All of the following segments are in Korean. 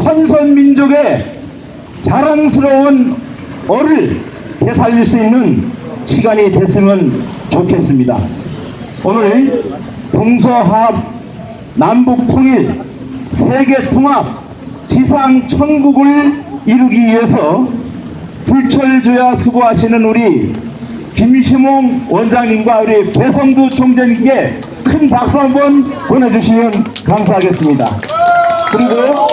천선민족의 자랑스러운 얼을 되살릴 수 있는 시간이 됐으면 좋겠습니다. 오늘 동서합 남북통일 세계통합 지상천국을 이루기 위해서 불철주야 수고하시는 우리 김시몽 원장님과 우리 배성두 총재님께 큰 박수 한번 보내주시면 감사하겠습니다. 그리고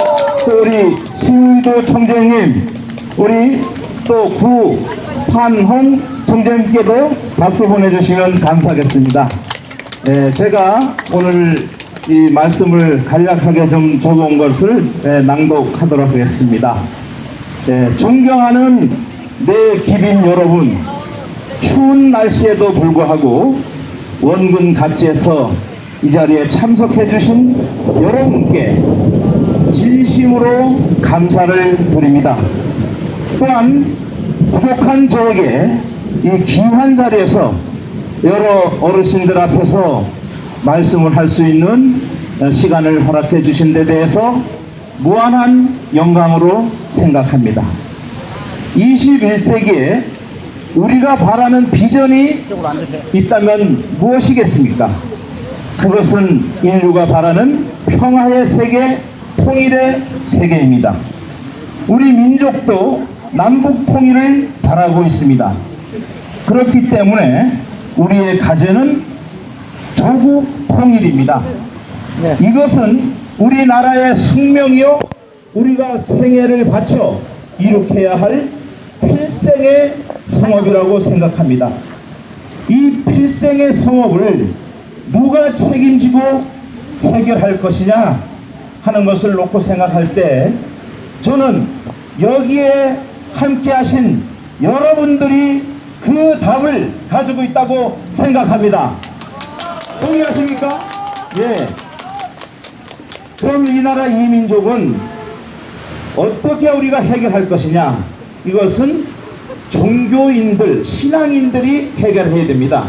또 우리 신의도 총재님, 우리 또 구판홍 총재님께도 박수 보내주시면 감사하겠습니다. 제가 오늘 이 말씀을 간략하게 좀 적은 것을 낭독하도록 하겠습니다. 존경하는 내 기빈 여러분, 추운 날씨에도 불구하고 원군 각지에서 이 자리에 참석해 주신 여러분께 진심으로 감사를 드립니다. 또한 부족한 저에게 이 귀한 자리에서 여러 어르신들 앞에서 말씀을 할 수 있는 시간을 허락해 주신 데 대해서 무한한 영광으로 생각합니다. 21세기에 우리가 바라는 비전이 있다면 무엇이겠습니까? 그것은 인류가 바라는 평화의 세계, 통일의 세계입니다. 우리 민족도 남북 통일을 바라고 있습니다. 그렇기 때문에 우리의 과제는 조국 통일입니다. 이것은 우리나라의 숙명이요, 우리가 생애를 바쳐 이룩해야 할 필생의 성업이라고 생각합니다. 이 필생의 성업을 누가 책임지고 해결할 것이냐 하는 것을 놓고 생각할 때 저는 여기에 함께 하신 여러분들이 그 답을 가지고 있다고 생각합니다. 동의하십니까? 예. 그럼 이 나라 이 민족은 어떻게 우리가 해결할 것이냐? 이것은 종교인들, 신앙인들이 해결해야 됩니다.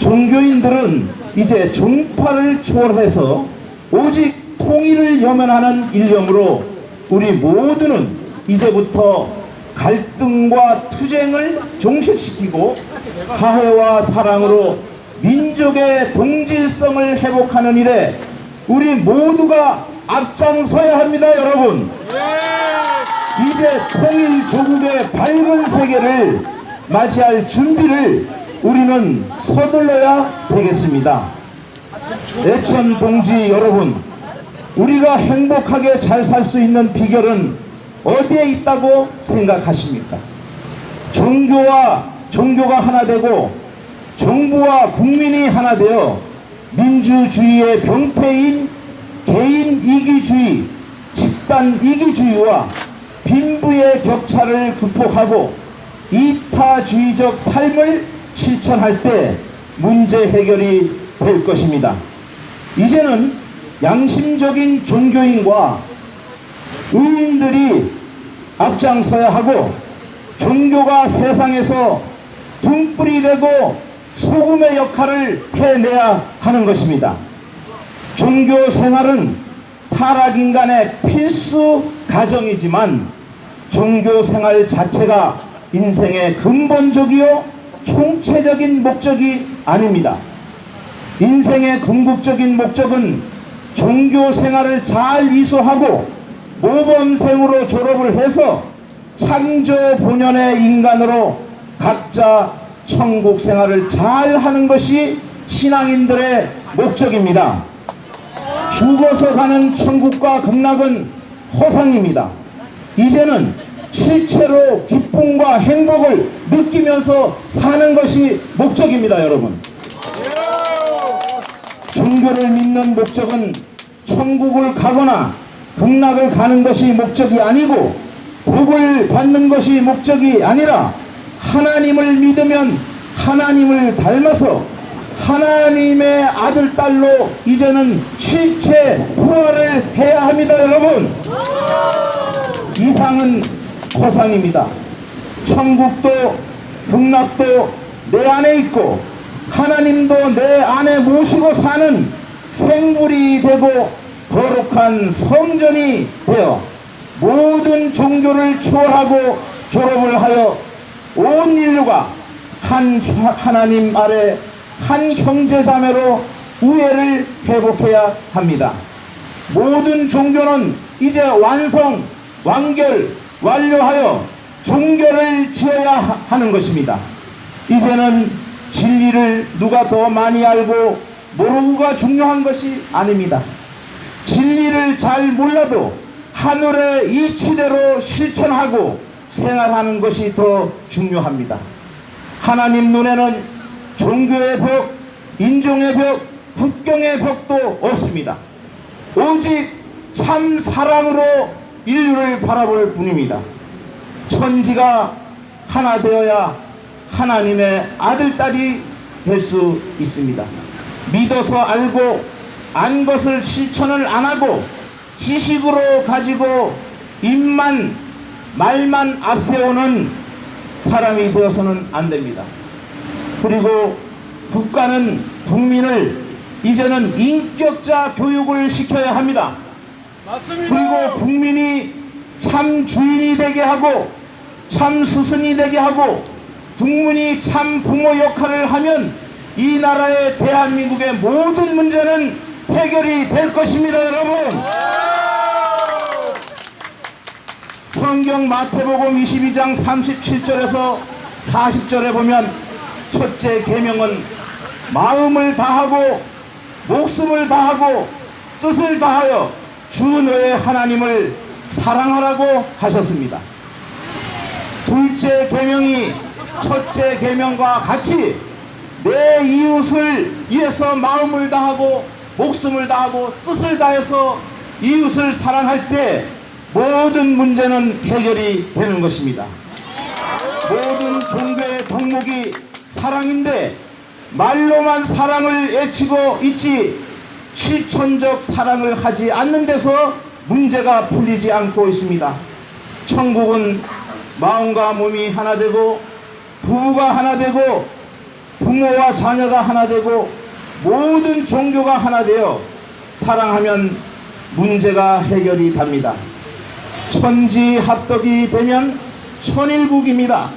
종교인들은 이제 종파를 초월해서 오직 통일을 염원하는 일념으로 우리 모두는 이제부터 갈등과 투쟁을 종식시키고 화해와 사랑으로 민족의 동질성을 회복하는 일에 우리 모두가 앞장서야 합니다, 여러분. 이제 통일 조국의 밝은 세계를 맞이할 준비를 우리는 서둘러야 되겠습니다. 애천 동지 여러분, 우리가 행복하게 잘 살 수 있는 비결은 어디에 있다고 생각하십니까? 종교가 하나 되고 정부와 국민이 하나 되어 민주주의의 병폐인 개인 이기주의, 집단 이기주의와 빈부의 격차를 극복하고 이타주의적 삶을 실천할 때 문제 해결이 될 것입니다. 이제는 양심적인 종교인과 의인들이 앞장서야 하고 종교가 세상에서 등불이 되고 소금의 역할을 해내야 하는 것입니다. 종교 생활은 타락인간의 필수 가정이지만 종교 생활 자체가 인생의 근본적이요 총체적인 목적이 아닙니다. 인생의 궁극적인 목적은 종교 생활을 잘 이수하고 모범생으로 졸업을 해서 창조 본연의 인간으로 각자 천국 생활을 잘 하는 것이 신앙인들의 목적입니다. 죽어서 가는 천국과 극락은 허상입니다. 이제는 실제로 기쁨과 행복을 느끼면서 사는 것이 목적입니다, 여러분. 종교를 믿는 목적은 천국을 가거나 극락을 가는 것이 목적이 아니고 복을 받는 것이 목적이 아니라 하나님을 믿으면 하나님을 닮아서 하나님의 아들, 딸로 이제는 실체 부활을 해야 합니다, 여러분. 이상은 허상입니다. 천국도 극락도 내 안에 있고 하나님도 내 안에 모시고 사는 생물이 되고 거룩한 성전이 되어 모든 종교를 초월하고 졸업을 하여 온 인류가 하나님 아래 한 형제자매로 우애를 회복해야 합니다. 모든 종교는 이제 완료하여 종교를 지어야 하는 것입니다. 이제는 진리를 누가 더 많이 알고 모르고가 중요한 것이 아닙니다. 진리를 잘 몰라도 하늘의 이치대로 실천하고 생활하는 것이 더 중요합니다. 하나님 눈에는 종교의 벽, 인종의 벽, 국경의 벽도 없습니다. 오직 참 사랑으로 인류를 바라볼 뿐입니다. 천지가 하나 되어야 하나님의 아들, 딸이 될 수 있습니다. 믿어서 알고 안 것을 실천을 안 하고 지식으로 가지고 입만 말만 앞세우는 사람이 되어서는 안 됩니다. 그리고 국가는 국민을 이제는 인격자 교육을 시켜야 합니다. 맞습니다. 그리고 국민이 참 주인이 되게 하고 참 스승이 되게 하고 국민이 참 부모 역할을 하면 이 나라의 대한민국의 모든 문제는 해결이 될 것입니다. 여러분, 성경 마태복음 22장 37절에서 40절에 보면 첫째 계명은 마음을 다하고 목숨을 다하고 뜻을 다하여 주 너의 하나님을 사랑하라고 하셨습니다. 둘째 계명이 첫째 계명과 같이 내 이웃을 위해서 마음을 다하고 목숨을 다하고 뜻을 다해서 이웃을 사랑할 때 모든 문제는 해결이 되는 것입니다. 모든 종교의 덕목이 사랑인데 말로만 사랑을 외치고 있지 실천적 사랑을 하지 않는 데서 문제가 풀리지 않고 있습니다. 천국은 마음과 몸이 하나 되고 부부가 하나 되고 부모와 자녀가 하나 되고 모든 종교가 하나 되어 사랑하면 문제가 해결이 됩니다. 천지합덕이 되면 천일국입니다.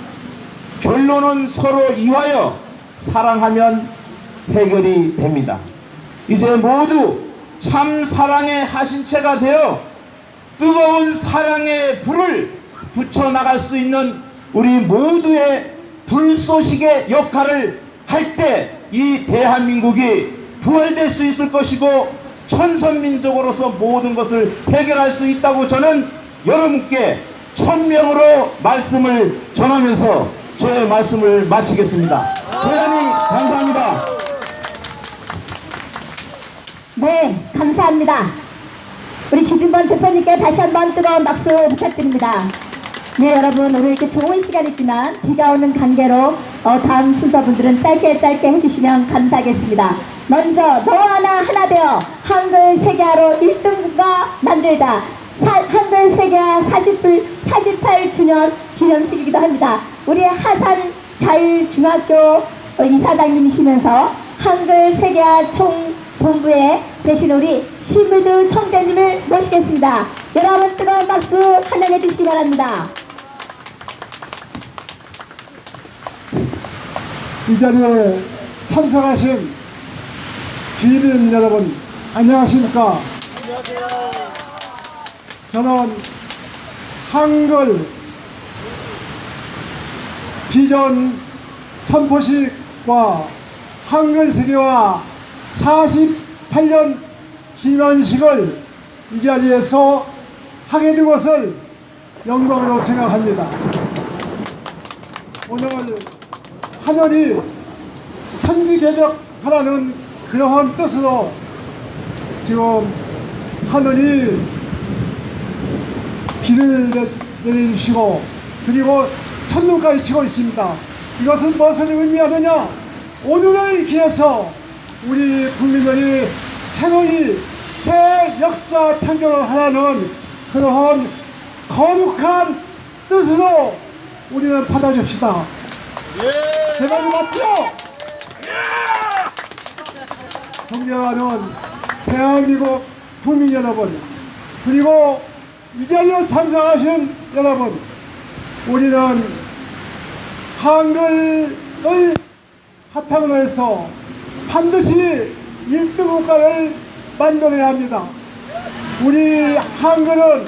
결론은 서로 이화여 사랑하면 해결이 됩니다. 이제 모두 참 사랑의 하신체가 되어 뜨거운 사랑의 불을 붙여나갈 수 있는 우리 모두의 불쏘시개 역할을 할 때 이 대한민국이 부활될 수 있을 것이고 천선민족으로서 모든 것을 해결할 수 있다고 저는 여러분께 천명으로 말씀을 전하면서 제 말씀을 마치겠습니다. 대단히 감사합니다. 네, 감사합니다. 우리 지준범 대표님께 다시 한번 뜨거운 박수 부탁드립니다. 네, 여러분, 오늘 이렇게 좋은 시간이지만 비가 오는 관계로 다음 순서분들은 짧게 해주시면 감사하겠습니다. 먼저 너와 나 하나 되어 한글 세계화로 1등국가 만들다. 한글 세계화 48주년 기념식이기도 합니다. 우리 하산 자율중학교 이사장님이시면서 한글 세계화 총본부에 계신 우리 심우주 청장님을 모시겠습니다. 여러분 뜨거운 박수 환영해 주시기 바랍니다. 이 자리에 참석하신 주민 여러분, 안녕하십니까? 저는 한글 비전 선포식과 한글 세계화 48년 기념식을 이 자리에서 하게 된 것을 영광으로 생각합니다. 오늘 하늘이 천지개벽하라는 그러한 뜻으로 지금 하늘이 비를 내려주시고 그리고 천둥까지 치고 있습니다. 이것은 무엇을 의미하느냐? 오늘을 기해서 우리 국민들이 새로이 새 역사 창조를 하라는 그러한 거룩한 뜻으로 우리는 받아줍시다. 제 말이 맞죠? 존경하는 대한민국 국민 여러분, 그리고 이 자리에 참석하신 여러분, 우리는 한글을 바탕으로 해서 반드시 1등 국가를 만들어야 합니다. 우리 한글은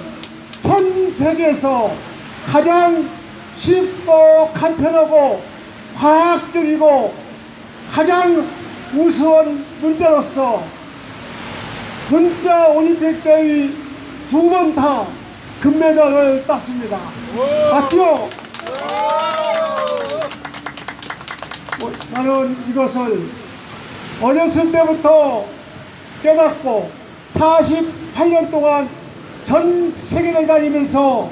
전 세계에서 가장 쉽고 간편하고 과학적이고 가장 우수한 문자로서 문자 올림픽 대회 2번 다 금메달을 땄습니다. 맞죠? 나는 이것을 어렸을 때부터 깨닫고 48년 동안 전 세계를 다니면서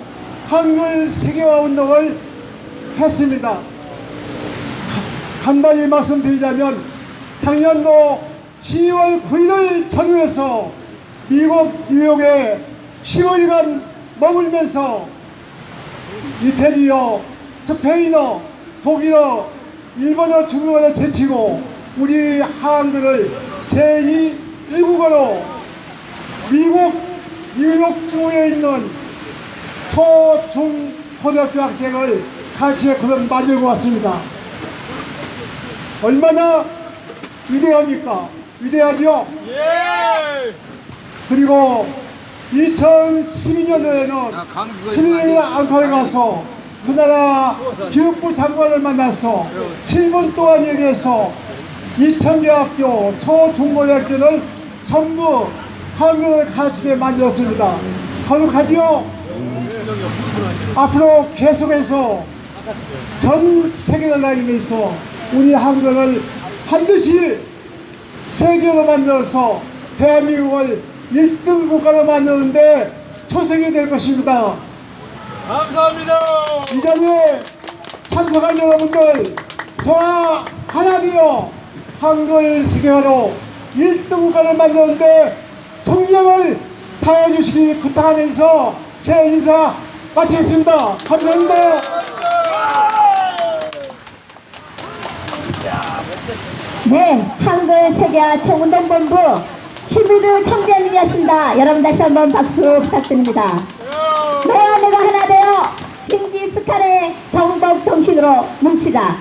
한글 세계화 운동을 했습니다. 간단히 말씀드리자면 작년도 10월 9일을 전후해서 미국 뉴욕에 15일간 머물면서 이태리어, 스페인어, 독일어, 일본어, 중국어를 제치고 우리 한글을 제2 1국어로 미국 뉴욕주에 있는 초, 중, 고등학교 학생을 같이 그런 만들고 왔습니다. 얼마나 위대합니까? 위대하죠? 예! 그리고 2012년도에는 스리랑카에 가서 그 나라 교육부 장관을 만나서 7분 동안 얘기해서 2000개 학교, 초, 중고등학교를 전부 한글을 가르치게 만들었습니다. 거룩하지요? 앞으로 계속해서 전 세계를 다니면서 우리 한글을 반드시 세계로 만들어서 대한민국을 1등 국가로 만드는데 초생이 될 것입니다. 감사합니다. 이 자리에 참석한 여러분들, 저와 하나님이여 한글 세계화로 1등 국가를 만드는데 총력을 다해주시기 부탁하면서 제 인사 마치겠습니다. 감사합니다. 네, 한글 세계화 총운동본부 11일 총재님이었습니다. 여러분 다시 한번 박수 부탁드립니다. 너와 내가 하나 되어 징기스칸의 정복 정신으로 뭉치자.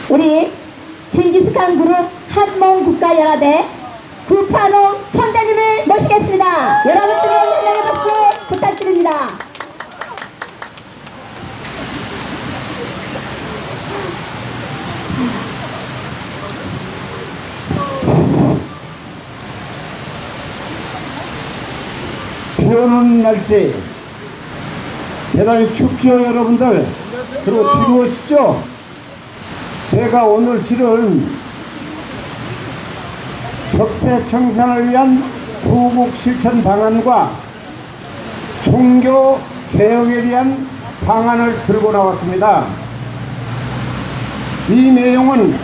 우리 징기스칸 그룹 한몽국가연합회 구판홍 총재님을 모시겠습니다. 여러분 뜨거운 환영의 박수 부탁드립니다. 비 오는 날씨 대단히 춥죠 여러분들. 그리고 즐거우시죠? 제가 오늘 실은 적폐 청산을 위한 구국 실천 방안과 종교 개혁에 대한 방안을 들고 나왔습니다. 이 내용은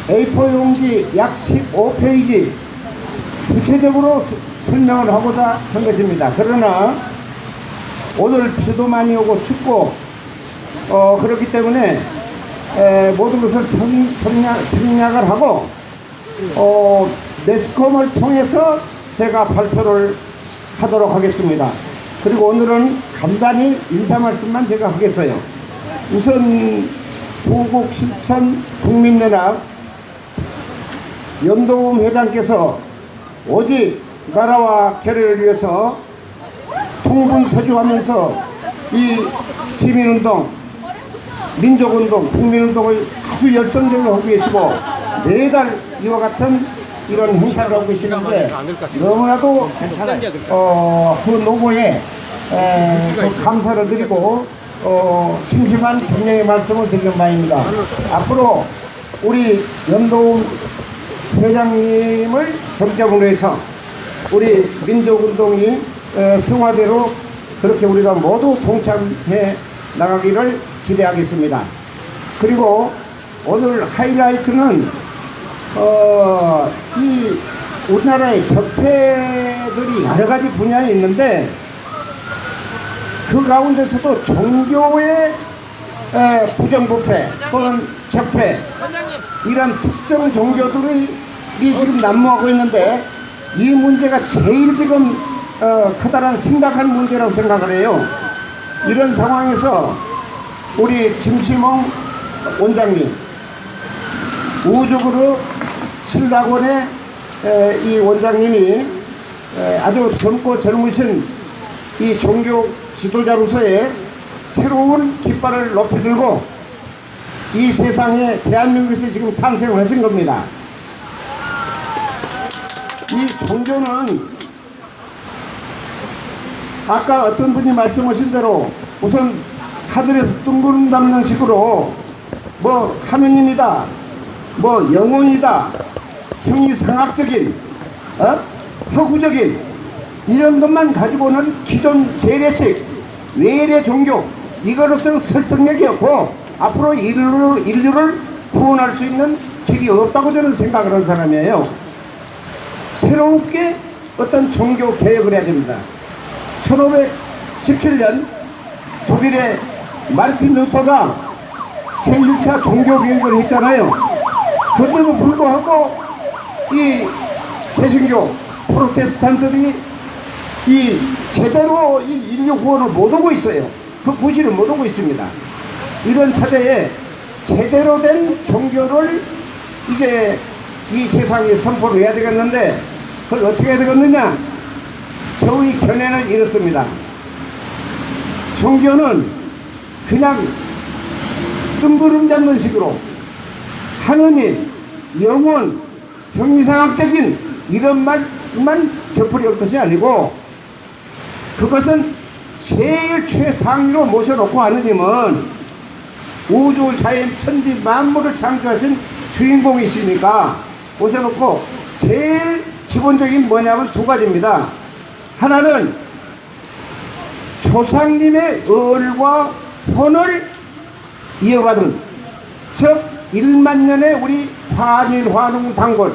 A4 용지 약 15페이지 구체적으로 설명을 하고자 한 것입니다. 그러나 오늘 비도 많이 오고 춥고 그렇기 때문에 모든 것을 생략을 하고 매스컴을 통해서 제가 발표를 하도록 하겠습니다. 그리고 오늘은 간단히 인사 말씀만 제가 하겠어요. 우선 구국 실천 국민연합 연동훈 회장께서 오직 나라와 개를 위해서 통분서주하면서 이 시민운동, 민족운동, 국민운동을 아주 열정적으로 하고 계시고 매달 이와 같은 이런 행사를 하고 계시는데 너무나도 그 노고에 감사를 드리고 심심한 격려의 말씀을 드리는 바입니다. 앞으로 우리 연동훈 회장님을 정점으로 해서 우리 민족운동이 승화대로 그렇게 우리가 모두 동참해 나가기를 기대하겠습니다. 그리고 오늘 하이라이트는 이 우리나라의 적폐들이 여러 가지 분야에 있는데 그 가운데서도 종교의 부정부패 또는 적폐 이런 특정 종교들이 지금 난무하고 있는데 이 문제가 제일 지금 커다란 심각한 문제라고 생각을 해요. 이런 상황에서 우리 김시몽 원장님, 우주그룹 신학원의 이 원장님이 아주 젊고 젊으신 이 종교 지도자로서의 새로운 깃발을 높이 들고 이 세상에 대한민국에서 지금 탄생을 하신 겁니다. 이 종교는 아까 어떤 분이 말씀하신 대로 우선 하늘에서 둥그름 담는 식으로 뭐 하느님이다, 뭐 영혼이다, 형이상학적인 허구적인 이런 것만 가지고는 기존 세례식 외래 종교 이거로서는 설득력이 없고 앞으로 인류를 구원할 수 있는 길이 없다고 저는 생각을 하는 사람이에요. 새롭게 어떤 종교 개혁을 해야 됩니다. 1517년 독일의 마르틴 루터가 제1차 종교 개혁을 했잖아요. 그때도 불구하고 이 개신교 프로테스탄트들이 이 제대로 이 인류 구원을 못 오고 있어요. 그 구실을 못 오고 있습니다. 이런 차제에 제대로 된 종교를 이제 이 세상에 선포를 해야 되겠는데 그걸 어떻게 해야 되겠느냐? 저의 견해는 이렇습니다. 종교는 그냥 뜬구름 잡는 식으로 하느님, 영혼, 형이상학적인 이런 말만 덮으려는 것이 아니고 그것은 제일 최상위로 모셔놓고 하느님은 우주, 자연, 천지, 만물을 창조하신 주인공이시니까 모셔놓고 제일 기본적인 뭐냐면 두 가지입니다. 하나는 조상님의 을과 혼을 이어받은 즉 1만 년의 우리 환일, 환웅, 단골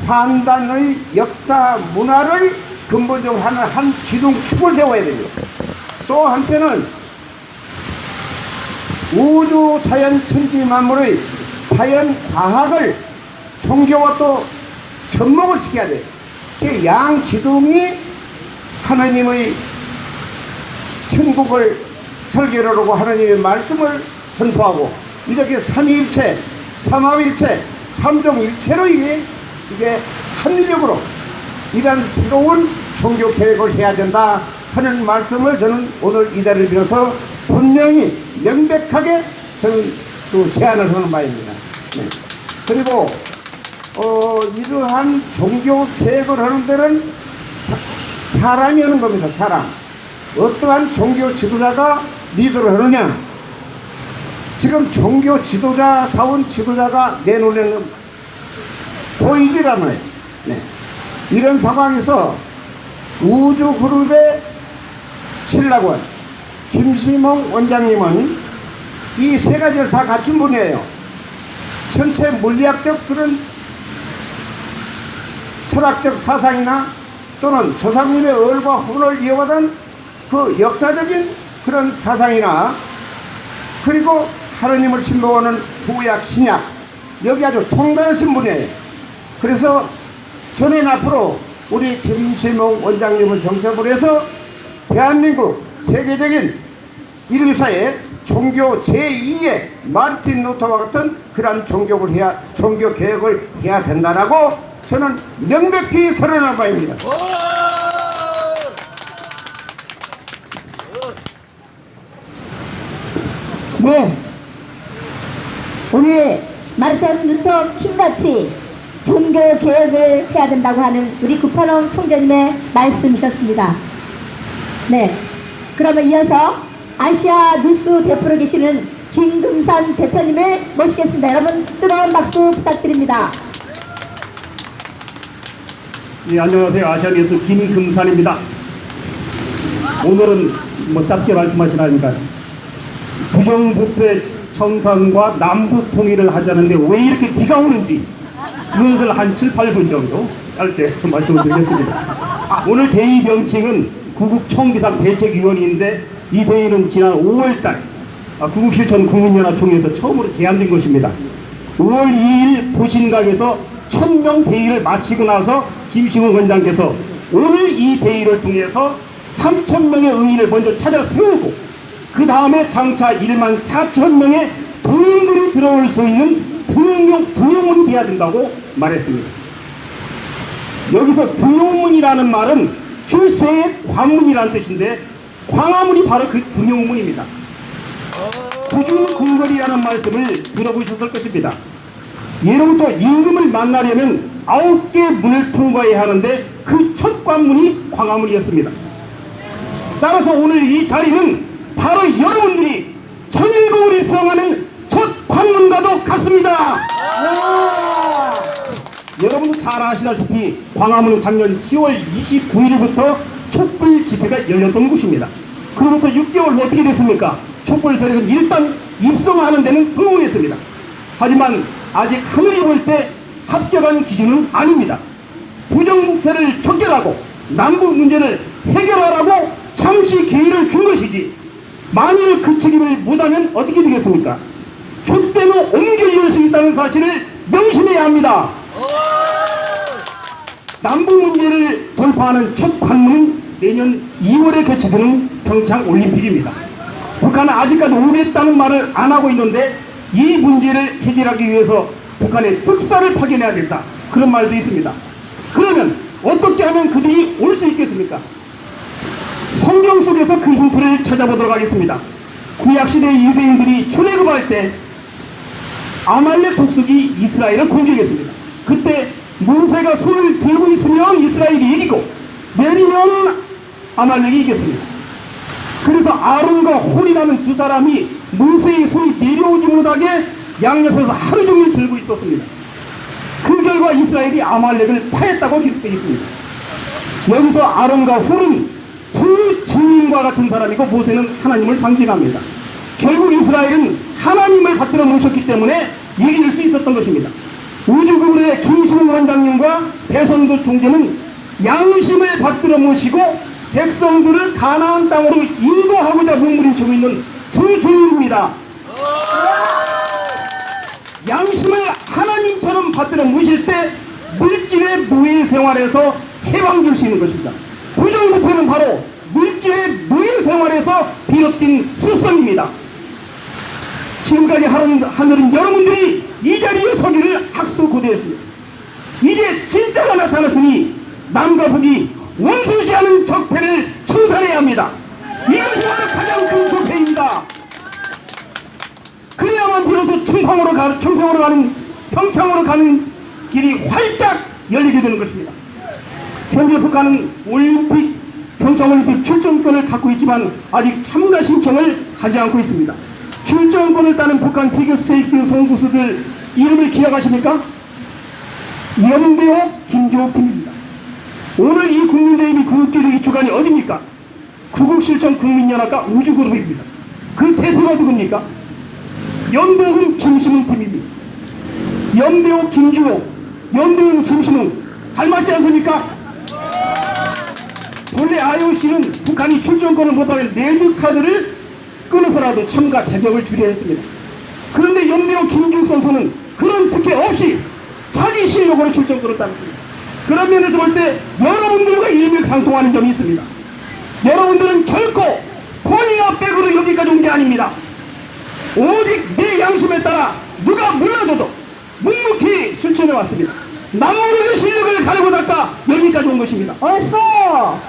환단의 역사, 문화를 근본적으로 하는 한 기둥축을 세워야 됩니다. 또 한편은 우주, 자연, 천지, 만물의 자연, 과학을 종교와 또 접목을 시켜야 돼요. 그 양 기둥이 하나님의 천국을 설계를 하고 하나님의 말씀을 선포하고 이렇게 삼위일체, 삼합일체, 삼종일체로 이게 합리적으로 이런 새로운 종교 개혁을 해야 된다 하는 말씀을 저는 오늘 이 자리를 빌어서 분명히 명백하게 저는 또 제안을 하는 바입니다. 네. 그리고 이러한 종교 개혁을 하는 데는 사람이 하는 겁니다. 사람. 어떠한 종교 지도자가 리더를 하느냐? 지금 종교 지도자다운 지도자가 내 눈에는 보이질 않아요. 네. 이런 상황에서 우주그룹의 신학원 김시몽 원장님은 이 세 가지를 다 갖춘 분이에요. 전체 물리학적 그런 철학적 사상이나 또는 조상님의 을과 혼을 이어받은 그 역사적인 그런 사상이나 그리고 하느님을 신봉하는 구약, 신약 여기 아주 통달하신 분이에요. 그래서 저는 앞으로 우리 김시몽 원장님을 정책으로 해서 대한민국 세계적인 인류사의 종교 제2의 마르틴 루터와 같은 그러한 종교 개혁을 해야 된다라고 저는 명백히 선언한 바입니다. 네, 우리 마르틴 루터 킹같이 종교 개혁을 해야 된다고 하는 우리 구판원 총재님의 말씀이셨습니다. 네, 그러면 이어서 아시아 뉴스 대표로 계시는 김금산 대표님을 모시겠습니다. 여러분 뜨거운 박수 부탁드립니다. 예, 안녕하세요. 아시아뉴스 김금산입니다. 오늘은 뭐 짧게 말씀하시라니까 부정부패 청산과 남북 통일을 하자는데 왜 이렇게 비가 오는지 이것을 한 7, 8분 정도 짧게 말씀을 드리겠습니다. 오늘 대의 명칭은 구국총비상 대책위원회인데 이 대의는 지난 5월달 구국실천 국민연합총회에서 처음으로 제안된 것입니다. 5월 2일 보신각에서 1000명 대의를 마치고 나서 김시웅 원장께서 오늘 이 대의를 통해서 3,000명의 의인을 먼저 찾아 세우고 그 다음에 장차 1만 4천 명의 동인들이 들어올 수 있는 등용문이 돼야 된다고 말했습니다. 여기서 등용문이라는 말은 출세의 관문이라는 뜻인데 광화문이 바로 그 등용문입니다. 구중궁궐이라는 말씀을 들어보셨을 것입니다. 예로부터 임금을 만나려면 9개 문을 통과해야 하는데 그 첫 관문이 광화문이었습니다. 따라서 오늘 이 자리는 바로 여러분들이 천일고울이 수행하는 첫 관문과도 같습니다. 여러분도 잘 아시다시피 광화문은 작년 10월 29일부터 촛불 집회가 열렸던 곳입니다. 그로부터 6개월 어떻게 됐습니까? 촛불 세력은 일단 입성하는 데는 성공했습니다. 하지만 아직 하늘이 볼 때 합격한 기준은 아닙니다. 부정부패를 척결하고 남북 문제를 해결하라고 잠시 기회를 준 것이지, 만일 그 책임을 못하면 어떻게 되겠습니까? 촛대로 옮겨질 수 있다는 사실을 명심해야 합니다. 남북 문제를 돌파하는 첫 관문은 내년 2월에 개최되는 평창 올림픽입니다. 북한은 아직까지 오랬다는 말을 안 하고 있는데 이 문제를 해결하기 위해서 북한의 특사를 파견해야 된다, 그런 말도 있습니다. 그러면 어떻게 하면 그들이 올 수 있겠습니까? 성경 속에서 그 힌트를 찾아보도록 하겠습니다. 구약시대 유대인들이 출애굽할 때 아말렉 족속이 이스라엘을 공격했습니다. 그때 모세가 손을 들고 있으면 이스라엘이 이기고 내리면 아말렉이 이겼습니다. 그래서 아론과 홀이라는 두 사람이 모세의 손이 내려오지 못하게 양옆에서 하루 종일 들고 있었습니다. 그 결과 이스라엘이 아말렉을 파했다고 기록되어 있습니다. 여기서 아론과 홀은 두 증인과 같은 사람이고 모세는 하나님을 상징합니다. 결국 이스라엘은 하나님을 받들어 모셨기 때문에 이길 수 있었던 것입니다. 우주그룹의 김시웅 원장님과 배선도 총재는 양심을 받들어 모시고 백성들을 가나안 땅으로 인도하고자 몸부림치고 있는 두 주인입니다. 양심을 하나님처럼 받들어 모실 때 물질의 노예 생활에서 해방 줄 수 있는 것입니다. 부정부패는 바로 물질의 노예 생활에서 비롯된 습성입니다. 지금까지 하늘은 여러분들이 이 자리에 서기를 학수고대했습니다. 이제 진짜가 나타났으니 남과 북이 원수지 않은 적폐를 청산해야 합니다. 이것이 바로 가장 큰 적폐입니다. 그래야만 비로소 평창으로 가는 길이 활짝 열리게 되는 것입니다. 현재 북한은 평창올림픽 출전권을 갖고 있지만 아직 참가 신청을 하지 않고 있습니다. 출전권을 따는 북한 피겨스케이트 선수들 이름을 기억하십니까? 연대호 김주호 팀입니다. 오늘 이 국민대회비 구국기록의 주관이 어디입니까? 구국실전 국민연합과 우주그룹입니다. 그 대표가 누굽니까? 연대훈 김신웅 팀입니다. 연대호 김주호, 연대훈 김신웅 닮았지 않습니까? 본래 IOC는 북한이 출전권을 못하면 내주 카드를 끊어서라도 참가 자격을 주려 했습니다. 그런데 연대호 김주호 선수는 그런 특혜 없이 자기 실력으로 출전권을 따냈습니다. 그런 면에서 볼 때 여러분들과 일맥상통하는 점이 있습니다. 여러분들은 결코 포니와 백으로 여기까지 온 게 아닙니다. 오직 내 양심에 따라 누가 몰라줘도 묵묵히 실천해 왔습니다. 남모르는 실력을 가지고 닦아 여기까지 온 것입니다. 어서!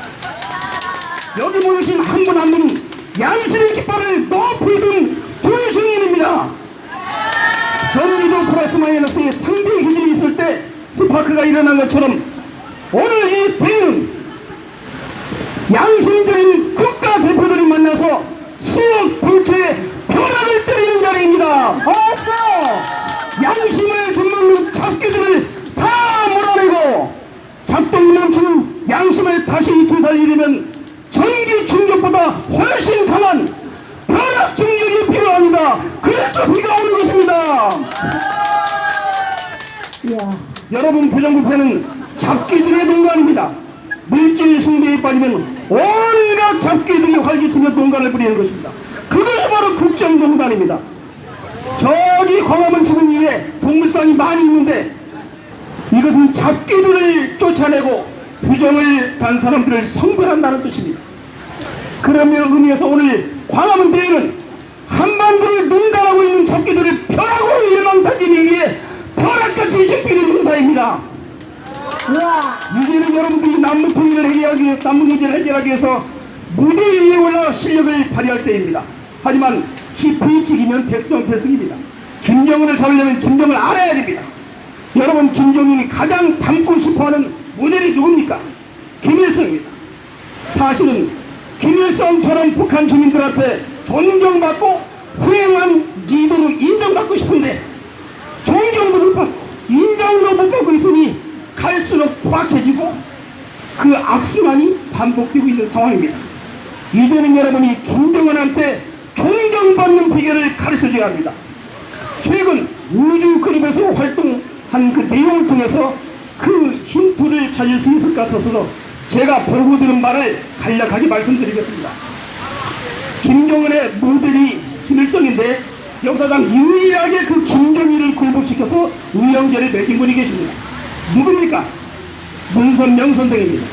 여기 모여신 한 분 한 분은 양심의 깃발을 높이 든 중신인입니다. 전기도 플러스 마이너스의 상대 기질이 있을 때 스파크가 일어난 것처럼 오늘 이 대회는 양심적인 국가 대표들이 만나서 수억 불체의 변화를 때리는 자리입니다. 어서! 양심을 짓는 잡기들을 다 몰아내고 작동이 넘치는 양심을 다시 되살리려면 전기 충격보다 훨씬 강한 변화 충격이 필요합니다. 그래서 비가 오는 것입니다. 이야. 여러분, 부정부패는 잡기들의 농간입니다. 물질 숭배에 빠지면 온갖 잡기들이 활기치며 농간을 부리는 것입니다. 그것이 바로 국정농단입니다. 저기 광화문 지금 위에 동물산이 많이 있는데 이것은 잡기들을 쫓아내고 부정을 단 사람들을 성별한다는 뜻입니다. 그런 의미에서 오늘 광화문 대회는 한반도를 능가하고 있는 잡기들을 펴라고 일망타기기 위해 벼락같이 지키는 행사입니다. 우와. 이제는 여러분들이 남북 통일을 해결하기 위해, 남북 문제를 해결하기 위해서 무대 위에 올라 실력을 발휘할 때입니다. 하지만 지피지기면 백성입니다. 김정은을 잡으려면 김정은을 알아야 됩니다. 여러분, 김정은이 가장 닮고 싶어하는 모델이 누굽니까? 김일성입니다. 사실은 김일성처럼 북한 주민들한테 존경받고 훌륭한 리더로 인정받고 싶은데 존경도 못 받고 인정도 못 받고 있으니 갈수록 포악해지고 그 악순환이 반복되고 있는 상황입니다. 이제는 여러분이 김정은한테 존경받는 비결을 가르쳐줘야 합니다. 최근 우주그룹에서 활동한 그 내용을 통해서 그 힌트를 찾을 수 있을 것 같아서 제가 보고 들은 말을 간략하게 말씀드리겠습니다. 김정은의 모델이 김일성인데 역사상 유일하게 그 김정일을 굴복시켜서 우영제를 맺은 분이 계십니다. 누굽니까? 문선명 선생입니다.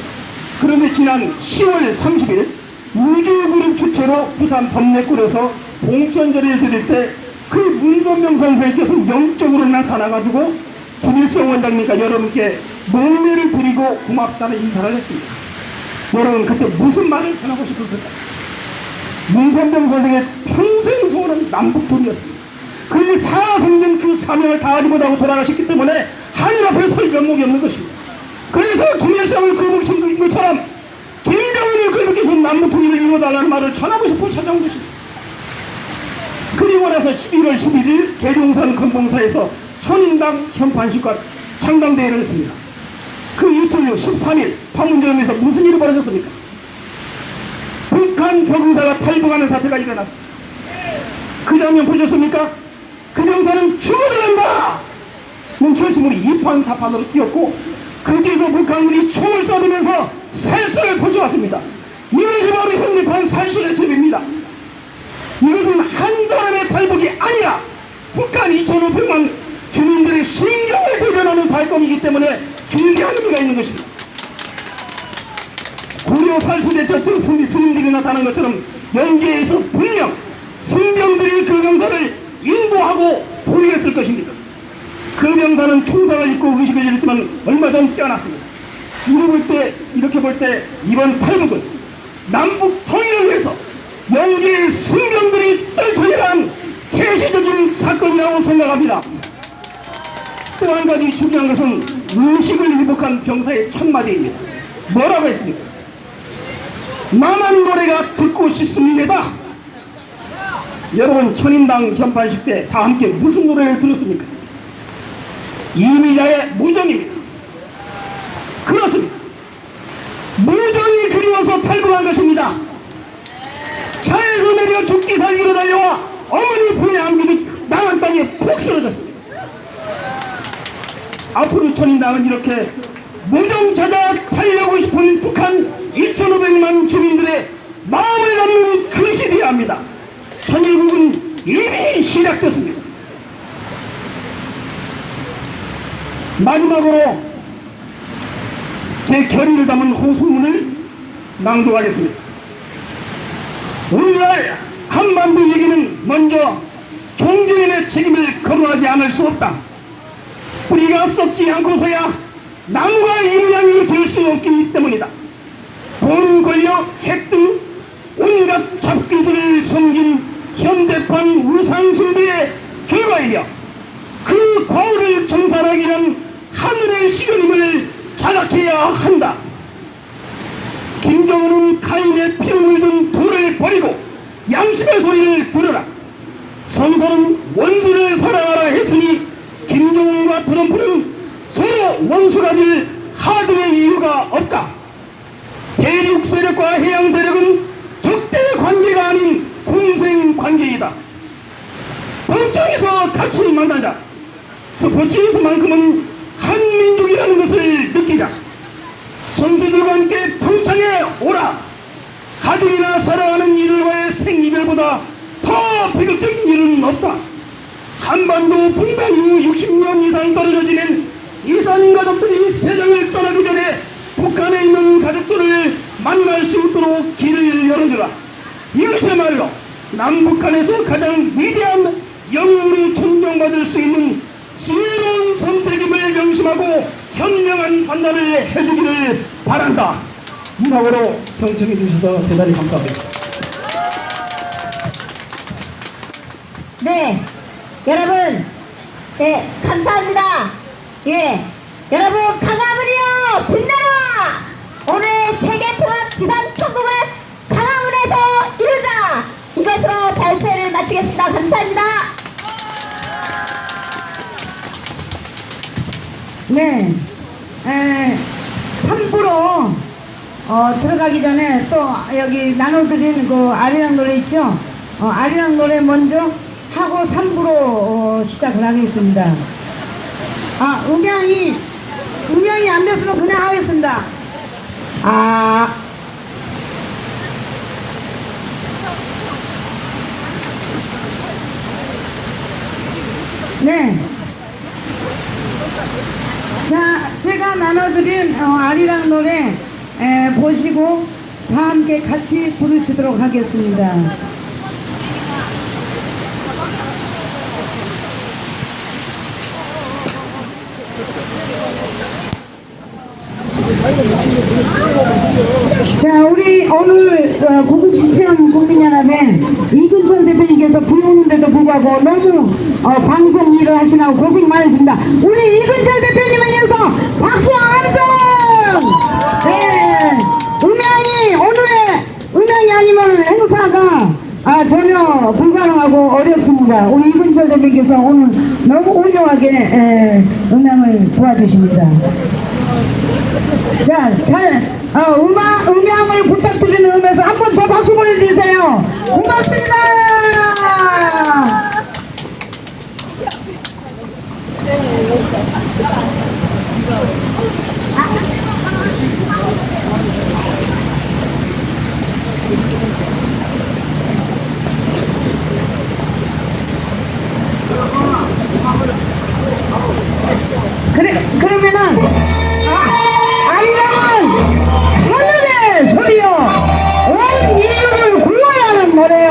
그런데 지난 10월 30일 우주그룹 주최로 부산 범례골에서 봉천제를 드릴 때 그 문선명 선생님께서 영적으로 나타나가지고 김일성 원장님과 여러분께 목례를 드리고 고맙다는 인사를 했습니다. 여러분, 그때 무슨 말을 전하고 싶었을까요? 문선명 선생의 평생 소원은 남북통일이었습니다. 그런데 살아생전 그 사명을 다하지 못하고 돌아가셨기 때문에 하늘 앞에 설 면목이 없는 것입니다. 그래서 김일성을 굴복시킨 것처럼 김정은을 굴복해서 남북통일을 이루어달라는 말을 전하고 싶어 찾아온 것입니다. 그리고 나서 11월 11일 계룡산 건봉사에서 천인당 현판식과 창당대회를 했습니다. 그 이틀 후 13일 판문점에서 무슨 일이 벌어졌습니까? 북한 병사가 탈북하는 사태가 일어났습니다. 그 장면 보셨습니까? 그 병사는 죽어들어간다! 는 결심으로 이판사판으로 뛰었고 그제서 북한군이 총을 쏘면서 살수를 퍼져왔습니다. 이것이 바로 현대판 살수의罪입니다. 이것은 한 사람의 탈북이 아니라 북한 2,500만 주민들의 신경을 대변하는 사건이기 때문에 중대한 의미가 있는 것입니다. 고려 살수대처 스님들이 나타난 것처럼 연계에서 분명 승병들이 그 병사를 인도하고 보류했을 것입니다. 그 병사는 총상을 입고 의식을 잃었지만 얼마 전 깨어났습니다. 이렇게 볼 때 이번 탈북은 남북 통일을 위해서 연계의 승병들이 떨쳐내간 개시적인 사건이라고 생각합니다. 또 한 가지 중요한 것은 의식을 회복한 병사의 첫마디입니다. 뭐라고 했습니까? 나만 노래가 듣고 싶습니다. 여러분, 천인당 현판식 때 다 함께 무슨 노래를 들었습니까? 이미자의 무정입니다. 그렇습니다. 무정이 그리워서 탈북한 것입니다. 차에서 내려 죽기 살기로 달려와 어머니 품에 안기듯 남한 땅에 푹 쓰러졌습니다. 앞으로 천인당은 이렇게 무정 찾아 살려고 싶은 북한 2,500만 주민들의 마음을 담는 그 시대야 합니다. 천일국은 이미 시작됐습니다. 마지막으로 제 결의를 담은 호소문을 낭독하겠습니다. 오늘날 한반도 얘기는 먼저 종교인의 책임을 거부하지 않을 수 없다. 뿌리가 썩지 않고서야 나무가 임양이 될 수 없기 때문이다. 돈, 권력, 핵 등 온갖 잡기들을 섬긴 현대판 우상숭배의 결과이며 그 과오를 청산하기 위한 하늘의 시련임을 자각해야 한다. 김정은은 가인의 피를 물든 돌을 버리고 양심의 소리를 들으라. 성서는 원수를 사랑하라 했으니 김정은과 트럼프는 서로 원수가 될 하등의 이유가 없다. 대륙 세력과 해양 세력은 적대 관계가 아닌 공생 관계이다. 평창에서 같이 만나자. 스포츠에서만큼은 한민족이라는 것을 느끼자. 선수들과 함께 평창에 오라. 가족이나 사랑하는 이들과의 생이별보다 더 비극적인 일은 없다. 한반도 분단 이후 60년 이상 떨어져 지낸 이산 가족들이 세상을 떠나기 전에 북한에 있는 가족들을 만날 수 있도록 길을 열어주라. 이것이야말로 남북한에서 가장 위대한 영웅이 존경받을 수 있는 지혜로운 선택임을 명심하고 현명한 판단을 해주기를 바란다. 이상으로 경청해 주셔서 대단히 감사합니다. 네, 여러분, 네, 감사합니다. 예, 여러분, 강화문이요, 빛나라! 오늘 세계통합 지상천국을 강화문에서 이루자! 이것으로 발표를 마치겠습니다. 감사합니다. 네, 3부로 들어가기 전에 또 여기 나눠드린 그 아리랑 노래 있죠? 아리랑 노래 먼저 하고 3부로 시작을 하겠습니다. 음향이 안 됐으면 그냥 하겠습니다. 네. 자, 제가 나눠드린 아리랑 노래 보시고 다 함께 같이 부르시도록 하겠습니다. 자, 우리 오늘 구국시청 국민연합회 이근선 대표님께서 부르는데도 불구하고 너무 방송 일을 하시느라고 고생 많으십니다. 우리 이근선 대표님을 위해서 박수 함성! 네, 음향이 아니면 행사가 전혀 불가능하고 어렵습니다. 우리 이근철 대표님께서 오늘 너무 훌륭하게 음향을 도와주십니다. 자, 음향을 부탁드리는 의미에서 한 번 더 박수 보내주세요. 고맙습니다. 그러면은 아리랑은 하늘의 소리요 온 인류를 구원하는 노래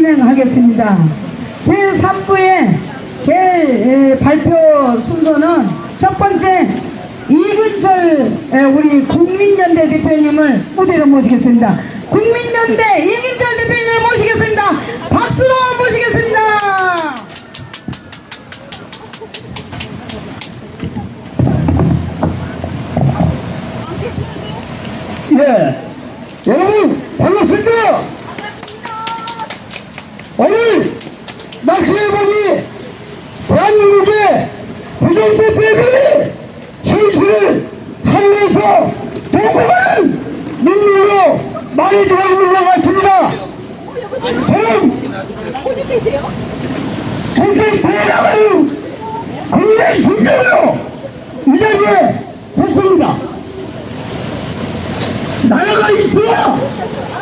진행하겠습니다. 제3부의 발표 순서는 첫 번째 이근철 우리 국민연대 대표님을 무대로 모시겠습니다. 국민연대 이근철 대표님을 모시겠습니다. 박수로 모시겠습니다. 예, 여러분 반갑습니다. 오늘 낚시해보니 대한민국의 부정부패들이 현실을 하늘에서 도구하는 민중으로 많이 들어오고 있는 것 같습니다. 저는 정책 대나가는 국민의 신뢰로 이 자리에 섰습니다. 나라가 있어야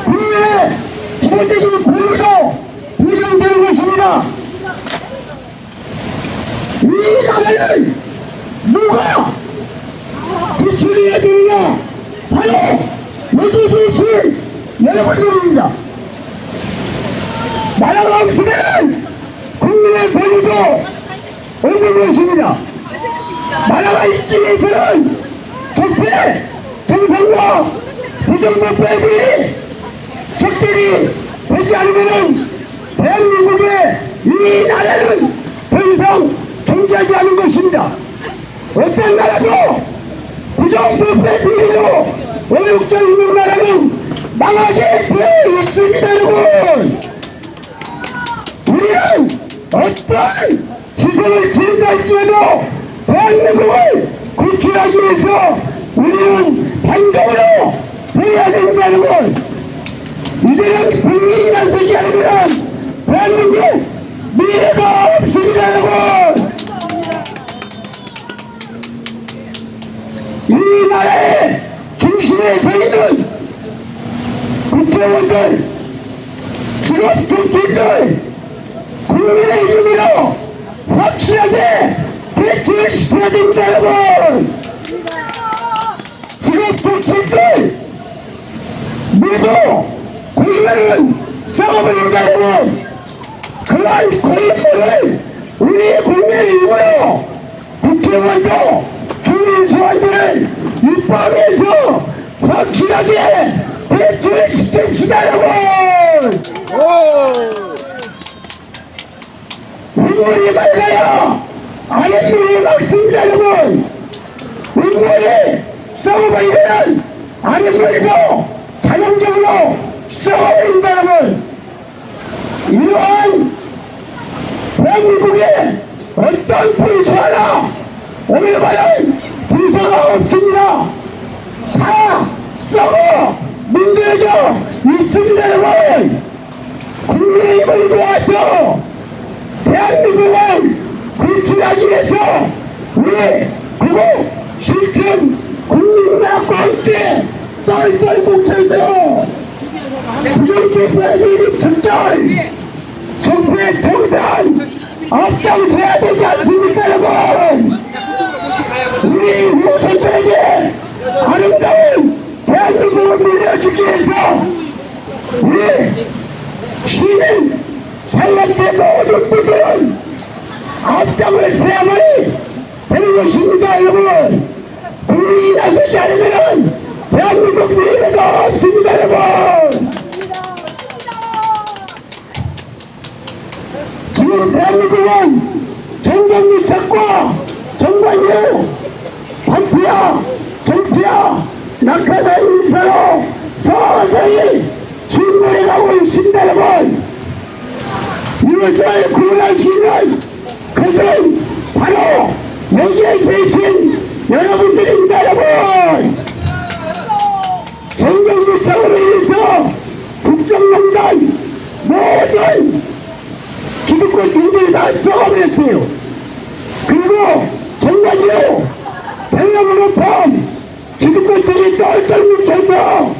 국민의 기본적인 권리도 보장되는 것입니다. 이 나라를 누가 지출해야 되느냐? 바로 여지주실 여러분들입니다. 나라가 없으면 국민의 권리도 없는 것입니다. 나라가 있기 위해서는 적폐, 정상과 부정부패들이 적절히 되지 않으면 대한민국의 이 나라는 더 이상 존재하지 않은 것입니다. 어떤 나라도 부정부패 비리로 어육져 있는 나라는 망하게 되어 있습니다. 여러분, 우리는 어떤 희생을 치른다 할지라도 대한민국을 구출하기 위해서 우리는 행동으로 해야 됩니다. 여러분, 이제는 국민이 나서지 않으면 대한민국 미래가 없습니다. 여러분, 이 나라의 중심에 서 있는 국회의원들, 직업 정치인들, 국민의 이름으로 확실하게 대투시켜야 됩니다. 여러분, 직업 정치인들 모두 고인물은 썩어버린다. 여러분, 그러한 고인물을 우리 국민의 이름으로 국회의원도 주민소환들을 입법해서 확실하게 대투시킵시다. 여러분, 윗물이 맑아야 아랫물이 막습니다. 여러분, 윗물이 썩어버리면 아랫물도 자동적으로 썩어버린다. 여러분, 이러한 대한민국에 어떤 불소 하나 오늘 말은 불소가 없습니다. 다 썩어 문드러져 있습니다. 여러분, 국민의 힘을 모아서 대한민국을 구출하기 위해서 우리 구국 실천 국민과학과 함께 똘똘 뭉쳐서 부정부패 특별 정부의 통산 앞장서야 되지 않습니까? 여러분, 우리 후손들에게 아름다운 대한민국을 물려주기 위해서 우리 시민 산란체 모든 분들은 앞장을 서야만이 되는 것입니다. 여러분, 국민이 나서지 않으면 대한민국 미래가 없습니다. 여러분, 지금 대한민국은 정경유착과 정관유, 반피야, 정피야, 낙하산 인사로 서서히 침몰해가고 있습니다. 여러분, 이것을 구원할 수 있는 그것은 바로 여기에 계신 여러분들입니다. 여러분, 정경유착으로 인해서 국정농단 모든 기득권 중들이 다 썩어버렸어요. 그리고 정관유, 대형으로 본 기득권들이 똘똘 뭉쳐서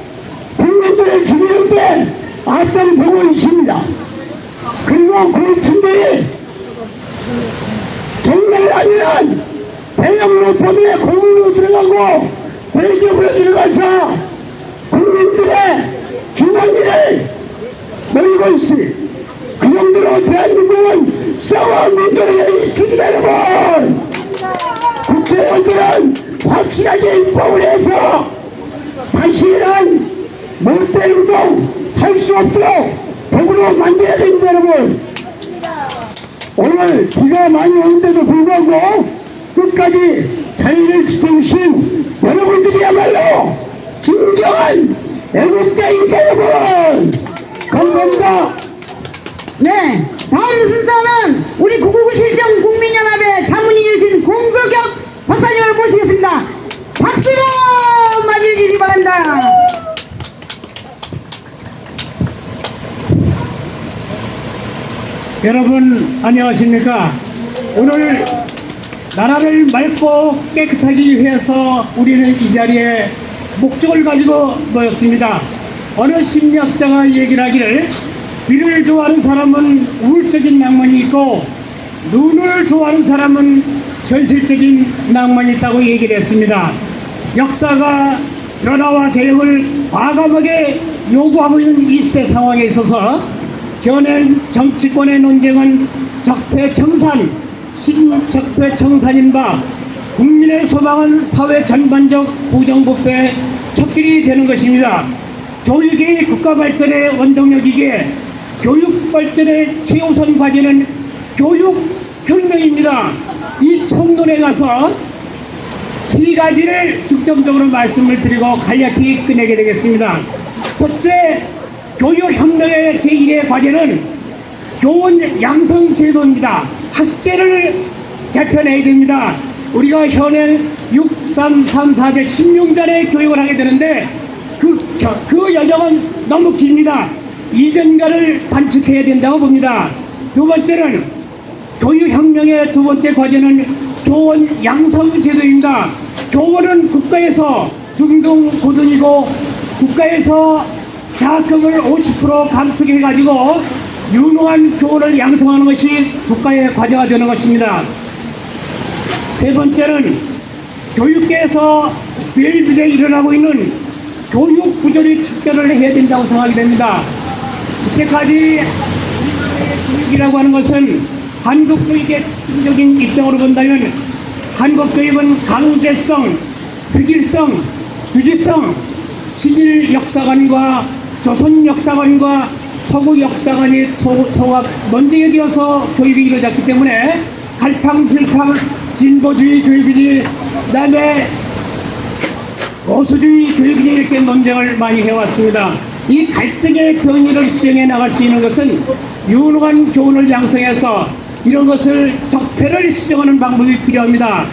국민들을 죽이는데 앞장서고 있습니다. 그리고 그 층들이 정말 아니란 대형으로 범위에 공으로 들어가고 대기업으로 들어가서 국민들의 주머니를 노리고 있습니다. 그 정도로 대한민국은 싸워 문제되어 있습니다. 여러분, 국회의원들은 확실하게 입법을 해서 다시는 못대로도 할 수 없도록 법으로 만들어야 됩니다. 여러분, 오늘 비가 많이 오는데도 불구하고 끝까지 자리를 지켜주신 여러분들이야말로 진정한 애국자입니다. 여러분, 감사합니다. 네, 다음 순서는 우리 999 실정 국민연합의 자문이신 공석혁 박사님을 모시겠습니다. 박수로 맞이해 주시기 바랍니다. 여러분 안녕하십니까? 오늘 나라를 맑고 깨끗하게 위해서 우리는 이 자리에 목적을 가지고 모였습니다. 어느 심리학자가 얘기를 하기를 비를 좋아하는 사람은 우울적인 낭만이 있고 눈을 좋아하는 사람은 현실적인 낭만이 있다고 얘기를 했습니다. 역사가 변화와 개혁을 과감하게 요구하고 있는 이 시대 상황에 있어서 현행 정치권의 논쟁은 적폐청산, 신적폐청산인 바 국민의 소망은 사회 전반적 부정부패의 척길이 되는 것입니다. 교육이 국가 발전의 원동력이기에 교육 발전의 최우선 과제는 교육혁명입니다. 이 총론에 가서 세 가지를 중점적으로 말씀을 드리고 간략히 끝내게 되겠습니다. 첫째, 교육혁명의 제1의 과제는 교원 양성제도입니다. 학제를 개편해야 됩니다. 우리가 현행 6334제 16년에 교육을 하게 되는데 그 여정은 너무 깁니다. 이전과를 단축해야 된다고 봅니다. 두 번째는 교육혁명의 두 번째 과제는 교원 양성제도입니다. 교원은 국가에서 중등 고등이고 국가에서 장학금을 50% 감축해가지고 유능한 교원을 양성하는 것이 국가의 과제가 되는 것입니다. 세 번째는 교육계에서 비일비재 일어나고 있는 교육 부조리 척결을 해야 된다고 생각이 됩니다. 이때까지 교육이라고 하는 것은 한국 교육의 특징적인 입장으로 본다면 한국 교육은 강제성, 획일성, 규칙성, 신일 역사관과 조선 역사관과 서구 역사관이 통합 논쟁에 되어서 교육이 이루어졌기 때문에 갈팡질팡 진보주의 교육이니 그다음에 보수주의 교육이니 이렇게 논쟁을 많이 해왔습니다. 이 갈등의 경위를 수정해 나갈 수 있는 것은 유능한 교원을 양성해서 이런 것을 적폐를 수정하는 방법이 필요합니다.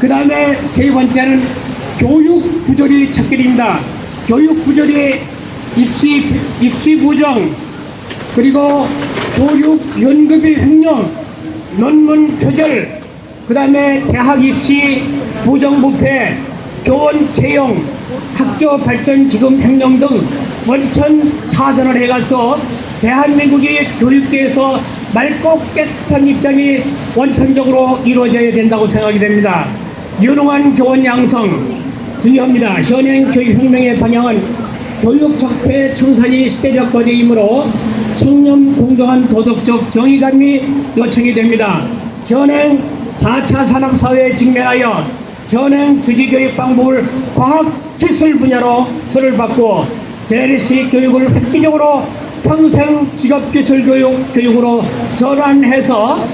그 다음에 세 번째는 교육 부조리 척결입니다. 교육 부조리 입시 부정, 그리고 교육 연급의 횡령, 논문 표절, 그 다음에 대학 입시 부정부패, 교원 채용, 학교 발전 기금 횡령 등 원천 차전을 해가서 대한민국의 교육계에서 맑고 깨끗한 입장이 원천적으로 이루어져야 된다고 생각이 됩니다. 유능한 교원 양성 중요합니다. 현행 교육혁명의 방향은 교육 적폐 청산이 시대적 과제이므로 청렴 공정한 도덕적 정의감이 요청이 됩니다. 현행 4차 산업사회에 직면하여 현행 주지교육 방법을 과학기술 분야로 틀을 바꾸어 재래식 교육을 획기적으로 평생 직업기술교육으로 전환해서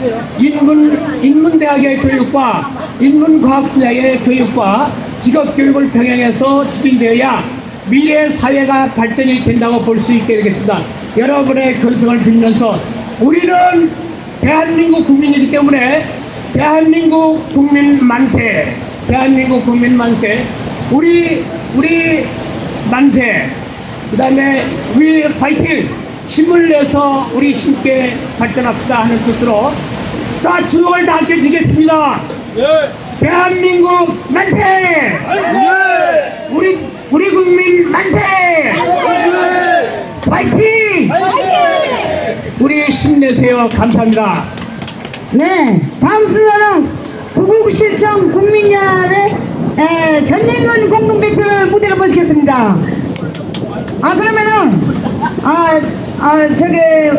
인문대학의 교육과 인문과학 분야의 교육과 직업교육을 병행해서 추진되어야 미래 사회가 발전이 된다고 볼 수 있게 되겠습니다. 여러분의 건성을 빌면서 우리는 대한민국 국민이기 때문에 대한민국 국민 만세, 대한민국 국민 만세, 우리 만세, 그 다음에 we 파이팅, 힘을 내서 우리 힘께 발전합시다 하는 뜻으로 자, 주먹을 다 껴지겠습니다. 네. 대한민국 만세! 만세! 우리 국민 만세! 파이팅! 우리 힘내세요. 감사합니다. 네, 다음 순서는 999 실정 국민연합의 전진근 공동대표를 무대로 모시겠습니다. 그러면은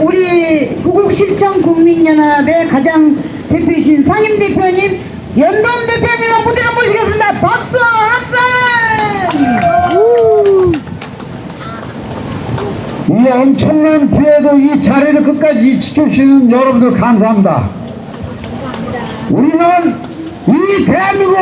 우리 구국실천 국민연합의 가장 대표이신 상임 대표님, 연동 대표님 무대로 모시겠습니다. 박수 한잔! 이 엄청난 비에도 이 자리를 끝까지 지켜주시는 여러분들 감사합니다. 우리는 이 대한민국을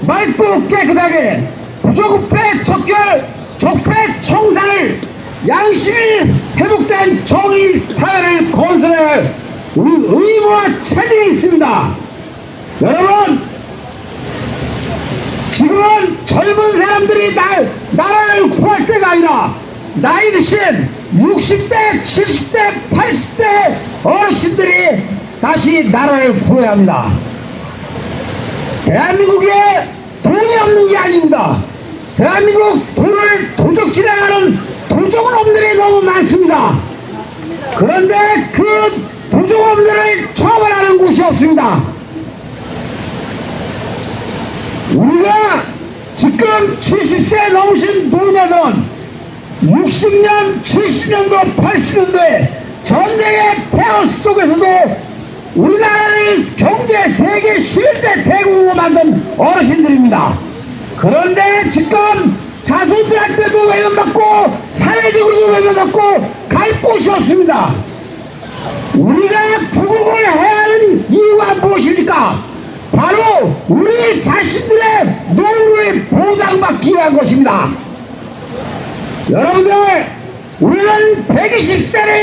맑고 깨끗하게 부조국배 척결 적폐 청산을 양심이 회복된 정의 사회를 건설해야 할 우리 의무와 책임이 있습니다. 여러분, 지금은 젊은 사람들이 나라를 구할 때가 아니라 나이 드신 60대, 70대, 80대 어르신들이 다시 나라를 구해야 합니다. 대한민국에 돈이 없는 게 아닙니다. 대한민국 돈을 도적질해가는 도적놈들이 너무 많습니다. 그런데 그 도적놈들을 처벌하는 곳이 없습니다. 우리가 지금 70세 넘으신 노인들은 60년, 70년도, 80년도에 전쟁의 폐허 속에서도 우리나라를 경제 세계 11대 대국으로 만든 어르신들입니다. 그런데 지금 자손들한테도 외면받고 사회적으로도 외면받고 갈 곳이 없습니다. 우리가 구국을 해야 하는 이유가 무엇입니까? 바로 우리 자신들의 노후를 보장받기 위한 것입니다. 여러분들, 우리는 120세를